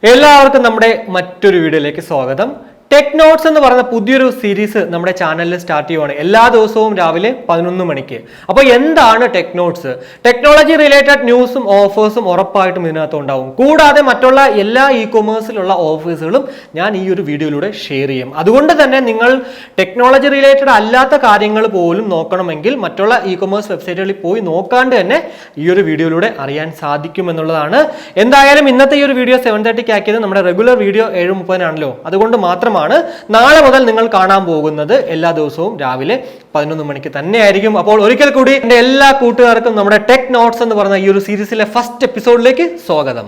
എല്ലാവർക്കും നമ്മുടെ മറ്റൊരു വീഡിയോയിലേക്ക് സ്വാഗതം. ടെക്നോട്സ് എന്ന് പറയുന്ന പുതിയൊരു സീരീസ് നമ്മുടെ ചാനലിൽ സ്റ്റാർട്ട് ചെയ്യുവാണ് എല്ലാ ദിവസവും രാവിലെ 11 മണിക്ക്. അപ്പോൾ എന്താണ് ടെക്നോട്സ്? ടെക്നോളജി റിലേറ്റഡ് ന്യൂസും ഓഫേഴ്സും ഉറപ്പായിട്ടും ഇതിനകത്ത് ഉണ്ടാവും. കൂടാതെ മറ്റുള്ള എല്ലാ കൊമേഴ്സിലുള്ള ഓഫേഴ്സുകളും ഞാൻ ഈ ഒരു വീഡിയോയിലൂടെ ഷെയർ ചെയ്യും. അതുകൊണ്ട് തന്നെ നിങ്ങൾ ടെക്നോളജി റിലേറ്റഡ് അല്ലാത്ത കാര്യങ്ങൾ പോലും നോക്കണമെങ്കിൽ മറ്റുള്ള കൊമേഴ്സ് വെബ്സൈറ്റുകളിൽ പോയി നോക്കാണ്ട് തന്നെ ഈ ഒരു വീഡിയോയിലൂടെ അറിയാൻ സാധിക്കും എന്നുള്ളതാണ്. എന്തായാലും ഇന്നത്തെ ഈ ഒരു വീഡിയോ 7:30 ആക്കിയത് നമ്മുടെ റെഗുലർ വീഡിയോ 7:30 അതുകൊണ്ട് മാത്രമാണ് നാളെ മുതൽ നിങ്ങൾ കാണാൻ പോകുന്നത് എല്ലാ ദിവസവും രാവിലെ 11 മണിക്ക് തന്നെയായിരിക്കും. അപ്പോൾ ഒരിക്കൽ കൂടി എൻ്റെ എല്ലാ കൂട്ടുകാർക്കും നമ്മുടെ ടെക് നോട്ട്സ് എന്ന് പറയുന്ന ഈ ഒരു സീരീസിലെ ഫസ്റ്റ് എപ്പിസോഡിലേക്ക് സ്വാഗതം.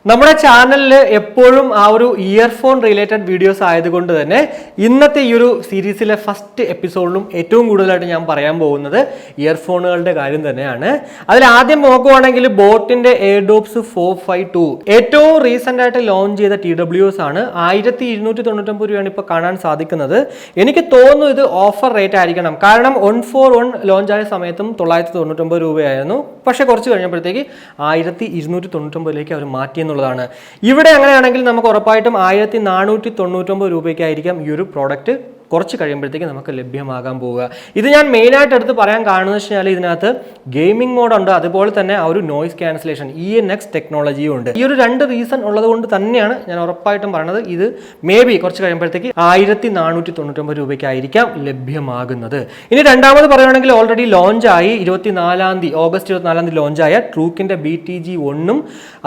നമ്മുടെ ചാനലിൽ എപ്പോഴും ആ ഒരു ഇയർഫോൺ റിലേറ്റഡ് വീഡിയോസ് ആയതുകൊണ്ട് തന്നെ ഇന്നത്തെ ഈ ഒരു സീരീസിലെ ഫസ്റ്റ് എപ്പിസോഡിലും ഏറ്റവും കൂടുതലായിട്ട് ഞാൻ പറയാൻ പോകുന്നത് ഇയർഫോണുകളുടെ കാര്യം തന്നെയാണ്. അതിൽ ആദ്യം നോക്കുവാണെങ്കിൽ ബോട്ടിന്റെ എയർഡോപ്സ് 452 ഏറ്റവും റീസെന്റ് ആയിട്ട് ലോഞ്ച് ചെയ്ത TWS ആണ്. 1299 രൂപയാണ് ഇപ്പോൾ കാണാൻ സാധിക്കുന്നത്. എനിക്ക് തോന്നുന്നു ഇത് ഓഫർ റേറ്റ് ആയിരിക്കണം. കാരണം 141 ലോഞ്ച് ആയ സമയത്തും 999 രൂപയായിരുന്നു. പക്ഷേ കുറച്ച് കഴിഞ്ഞപ്പോഴത്തേക്ക് 1299 അവർ മാറ്റി എന്നുള്ളതാണ്. ഇവിടെ അങ്ങനെയാണെങ്കിൽ നമുക്ക് ഉറപ്പായിട്ടും 1499 രൂപയ്ക്കായിരിക്കാം ഈ ഒരു പ്രോഡക്റ്റ് കുറച്ച് കഴിയുമ്പോഴത്തേക്ക് നമുക്ക് ലഭ്യമാകാൻ പോവുക. ഇത് ഞാൻ മെയിനായിട്ട് എടുത്ത് പറയാൻ കാണുന്നത് വെച്ച് കഴിഞ്ഞാൽ ഇതിനകത്ത് ഗെയിമിംഗ് മോഡ് ഉണ്ട്, അതുപോലെ തന്നെ ആ ഒരു നോയിസ് ക്യാൻസലേഷൻ ENX ടെക്നോളജിയും ഉണ്ട്. ഈ ഒരു രണ്ട് റീസൺ ഉള്ളത് കൊണ്ട് തന്നെയാണ് ഞാൻ ഉറപ്പായിട്ടും പറയുന്നത് ഇത് മേ ബി കുറച്ച് കഴിയുമ്പോഴത്തേക്ക് 1499 രൂപയ്ക്കായിരിക്കാം ലഭ്യമാകുന്നത്. ഇനി രണ്ടാമത് പറയുകയാണെങ്കിൽ ഓൾറെഡി ലോഞ്ചായി ഓഗസ്റ്റ് 24 ലോഞ്ചായ ട്രൂക്കിന്റെ BTG1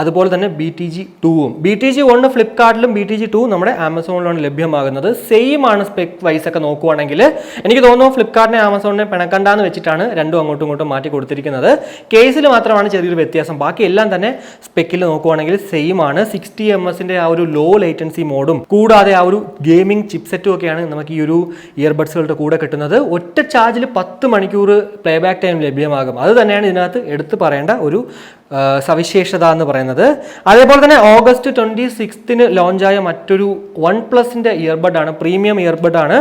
അതുപോലെ തന്നെ BTG2. BTG1 ഫ്ലിപ്കാർട്ടിലും BTG2 നമ്മുടെ ആമസോണിലാണ് ലഭ്യമാകുന്നത്. സെയിം ആണ് സ്പെക് ഒക്കെ നോക്കുവാണെങ്കിൽ. എനിക്ക് തോന്നുന്നു ഫ്ലിപ്കാർട്ടിനെ ആമസോണിനെ പിണക്കണ്ടാന്ന് വെച്ചിട്ടാണ് രണ്ടും അങ്ങോട്ടും ഇങ്ങോട്ടും മാറ്റി കൊടുത്തിരിക്കുന്നത്. കേസിൽ മാത്രമാണ് ചെറിയൊരു വ്യത്യാസം. ബാക്കി എല്ലാം തന്നെ സ്പെക്കിൽ നോക്കുവാണെങ്കിൽ സെയിം ആണ്. 60 ms ആ ഒരു ലോ ലേറ്റൻസി മോഡും കൂടാതെ ആ ഒരു ഗെയിമിംഗ് ചിപ്സെറ്റും ഒക്കെയാണ് നമുക്ക് ഈ ഒരു ഇയർബഡ്സുകളുടെ കൂടെ കിട്ടുന്നത്. ഒറ്റ ചാർജിൽ 10 മണിക്കൂർ പ്ലേബാക്ക് ടൈം ലഭ്യമാകും. അത് തന്നെയാണ് ഇതിനകത്ത് എടുത്തു പറയേണ്ട ഒരു സവിശേഷത എന്ന് പറയുന്നത്. അതേപോലെ തന്നെ ഓഗസ്റ്റ് 26 ലോഞ്ചായ മറ്റൊരു OnePlusന്റെ ഇയർബഡ് ആണ്, പ്രീമിയം ഇയർബഡ് ആണ്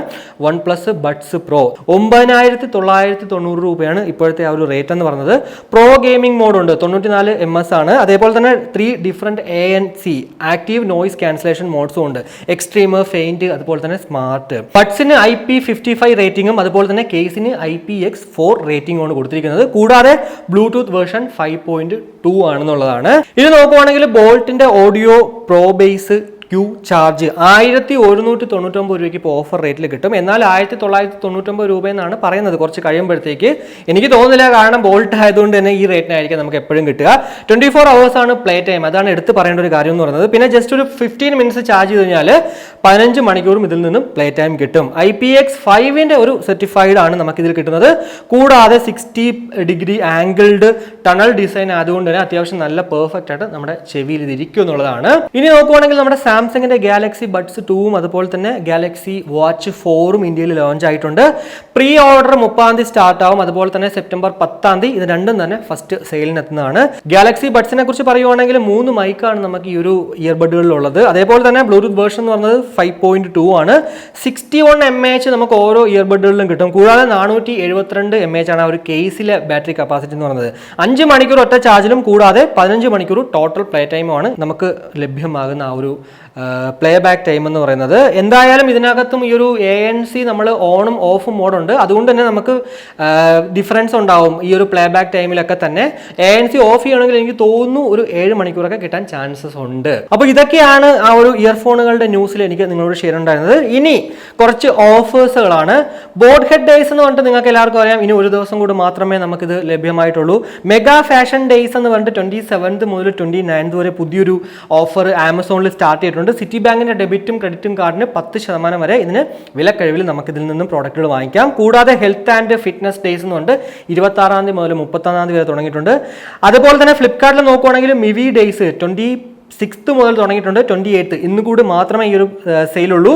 OnePlus ബഡ്സ് പ്രോ. 9990 രൂപയാണ് ഇപ്പോഴത്തെ ആ ഒരു റേറ്റ് എന്ന് പറയുന്നത്. പ്രോ ഗെയിമിംഗ് മോഡ് ഉണ്ട്, 94 ms ആണ്. അതേപോലെ തന്നെ 3 different ANC active noise cancellation മോഡ്സും ഉണ്ട്. എക്സ്ട്രീം, ഫെയിന്റ്, അതുപോലെ തന്നെ സ്മാർട്ട്. ബഡ്സിന് IP55 റേറ്റിംഗും അതുപോലെ തന്നെ കേസിന് IPX4 റേറ്റിംഗും ആണ് കൊടുത്തിരിക്കുന്നത്. കൂടാതെ ബ്ലൂടൂത്ത് വേർഷൻ 5.2 ആണെന്നുള്ളതാണ്. ഇത് നോക്കുവാണെങ്കിൽ ബോൾട്ടിന്റെ ഓഡിയോ പ്രോ ബേസ് ചാർജ് 1199 രൂപയ്ക്ക് ഇപ്പോൾ ഓഫർ റേറ്റിൽ കിട്ടും. എന്നാൽ 1999 രൂപയെന്നാണ് പറയുന്നത്. കുറച്ച് കഴിയുമ്പോഴത്തേക്ക് എനിക്ക് തോന്നുന്നില്ല, കാരണം ബോൾട്ട് ആയതുകൊണ്ട് തന്നെ ഈ റേറ്റിനായിരിക്കും നമുക്ക് എപ്പോഴും കിട്ടുക. 24 hours ആണ് പ്ലേ ടൈം. അതാണ് എടുത്ത് പറയേണ്ട ഒരു കാര്യം എന്ന് പറയുന്നത്. പിന്നെ ജസ്റ്റ് ഒരു 15 minutes ചാർജ് ചെയ്ത് കഴിഞ്ഞാൽ 15 മണിക്കൂറും ഇതിൽ നിന്നും പ്ലേ ടൈം കിട്ടും. IPX5ന്റെ ഒരു സർട്ടിഫൈഡ് ആണ് നമുക്കിതിൽ കിട്ടുന്നത്. കൂടാതെ 60 ഡിഗ്രി ആംഗിൾഡ് ടണൽ ഡിസൈൻ ആയതുകൊണ്ട് തന്നെ അത്യാവശ്യം നല്ല പെർഫെക്റ്റ് ആയിട്ട് നമ്മുടെ ചെവിയിൽ ഇത് ഇരിക്കും എന്നുള്ളതാണ്. ഇനി നോക്കുവാണെങ്കിൽ നമ്മുടെ സാംസങ്ങിന്റെ ഗാലക്സി ബഡ്സ് 2 അതുപോലെ തന്നെ ഗാലക്സി വാച്ച് 4 ഇന്ത്യയിൽ ലോഞ്ച് ആയിട്ടുണ്ട്. പ്രീ ഓർഡർ 30 സ്റ്റാർട്ട് ആവും. അതുപോലെ തന്നെ സെപ്റ്റംബർ 10 ഇത് രണ്ടും തന്നെ ഫസ്റ്റ് സെയിലിന് എത്തുന്നതാണ്. ഗാലക്സി ബഡ്സിനെ കുറിച്ച് പറയുവാണെങ്കിൽ 3 മൈക്കാണ് നമുക്ക് ഈ ഒരു ഇയർബഡുകളിലുള്ളത്. അതേപോലെ തന്നെ ബ്ലൂടൂത്ത് വേർഷൻ എന്ന് പറയുന്നത് 5.2 ആണ്. 61 mAh നമുക്ക് ഓരോ ഇയർബഡുകളിലും കിട്ടും. കൂടാതെ 472 mAh ആണ് ആ ഒരു കേസിലെ ബാറ്ററി കപ്പാസിറ്റി എന്ന് പറയുന്നത്. 5 മണിക്കൂർ ഒറ്റ ചാർജിലും കൂടാതെ 15 മണിക്കൂർ ടോട്ടൽ പ്ലേ ടൈമുമാണ് നമുക്ക് ലഭ്യമാകുന്ന ആ ഒരു പ്ലേ ബാക്ക് ടൈം എന്ന് പറയുന്നത്. എന്തായാലും ഇതിനകത്തും ഈ ഒരു ANC നമ്മൾ ഓണും ഓഫും മോഡുണ്ട്. അതുകൊണ്ട് തന്നെ നമുക്ക് ഡിഫറൻസ് ഉണ്ടാവും ഈ ഒരു പ്ലേ ബാക്ക് ടൈമിലൊക്കെ തന്നെ. ANC ഓഫ് ചെയ്യണമെങ്കിൽ എനിക്ക് തോന്നുന്നു ഒരു 7 മണിക്കൂറൊക്കെ കിട്ടാൻ ചാൻസസ് ഉണ്ട്. അപ്പോൾ ഇതൊക്കെയാണ് ആ ഒരു ഇയർഫോണുകളുടെ ന്യൂസിൽ എനിക്ക് നിങ്ങളോട് ഷെയർ ഉണ്ടായിരുന്നത്. ഇനി കുറച്ച് ഓഫേഴ്സുകളാണ്. ബോട്ട് ഹെഡ് ഡേയ്സ് എന്ന് പറഞ്ഞിട്ട് നിങ്ങൾക്ക് എല്ലാവർക്കും അറിയാം, ഇനി ഒരു ദിവസം കൂടി മാത്രമേ നമുക്കിത് ലഭ്യമായിട്ടുള്ളൂ. മെഗാ ഫാഷൻ ഡേയ്സ് എന്ന് പറഞ്ഞിട്ട് 27 മുതൽ 29 വരെ പുതിയൊരു ഓഫർ ആമസോണിൽ സ്റ്റാർട്ട് ചെയ്തിട്ടുണ്ട്. സിറ്റി ബാങ്കിന്റെ ഡെബിറ്റും ക്രെഡിറ്റും കാർഡിന് 10% വരെ ഇതിന് വിലക്കഴിവിൽ നമുക്ക് ഇതിൽ നിന്നും പ്രോഡക്റ്റുകൾ വാങ്ങിക്കാം. കൂടാതെ ഹെൽത്ത് ആൻഡ് ഫിറ്റ്നസ് ഡേയ്സ് എന്നുണ്ട് 26 മുതൽ 31 വരെ തുടങ്ങിയിട്ടുണ്ട്. അതുപോലെ തന്നെ ഫ്ലിപ്കാർട്ടിൽ നോക്കുവാണെങ്കിൽ മിവി ഡേയ്സ് 26 മുതൽ തുടങ്ങിയിട്ടുണ്ട്. 28 ഇന്ന് കൂടി മാത്രമേ ഈ ഒരു സെയിലുള്ളൂ.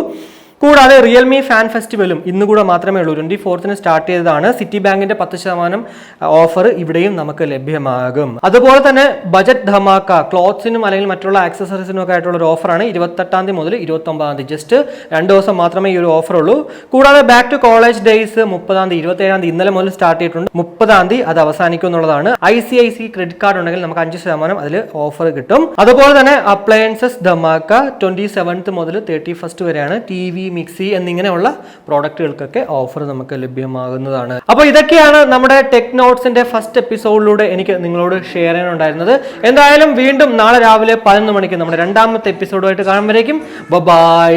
കൂടാതെ റിയൽമി ഫാൻ ഫെസ്റ്റിവലും ഇന്നുകൂടെ മാത്രമേ ഉള്ളൂ. 24 സ്റ്റാർട്ട് ചെയ്തതാണ്. സിറ്റി ബാങ്കിന്റെ 10% ഓഫർ ഇവിടെയും നമുക്ക് ലഭ്യമാകും. അതുപോലെ തന്നെ ബജറ്റ് ധമാക്ക ക്ലോത്ത്സിനും അല്ലെങ്കിൽ മറ്റുള്ള ആക്സസറീസിനും ഒക്കെ ആയിട്ടുള്ള ഒരു ഓഫറാണ് 28 മുതൽ 29 ജസ്റ്റ് 2 ദിവസം മാത്രമേ ഈ ഒരു ഓഫർ ഉള്ളൂ. കൂടാതെ ബാക്ക് ടു കോളേജ് ഡേയ്സ് 30 27 ഇന്നലെ മുതൽ സ്റ്റാർട്ട് ചെയ്തിട്ടുണ്ട്. 30 അത് അവസാനിക്കും എന്നുള്ളതാണ്. ICIC ക്രെഡിറ്റ് കാർഡ് ഉണ്ടെങ്കിൽ നമുക്ക് 5% അതിൽ ഓഫർ കിട്ടും. അതുപോലെ തന്നെ അപ്ലയൻസസ് ധമാക്ക 27 മുതൽ 31 വരെയാണ്. TV, മിക്സി എന്നിങ്ങനെയുള്ള പ്രോഡക്റ്റുകൾക്കൊക്കെ ഓഫർ നമുക്ക് ലഭ്യമാകുന്നതാണ്. അപ്പോൾ ഇതൊക്കെയാണ് നമ്മുടെ ടെക് നോട്ട്സിന്റെ ഫസ്റ്റ് എപ്പിസോഡിലൂടെ എനിക്ക് നിങ്ങളോട് ഷെയർ ചെയ്യാനുണ്ടായിരുന്നത്. എന്തായാലും വീണ്ടും നാളെ രാവിലെ 11 മണിക്ക് നമ്മുടെ രണ്ടാമത്തെ എപ്പിസോഡുമായിട്ട് കാണുമ്പോഴേക്കും ബൈ.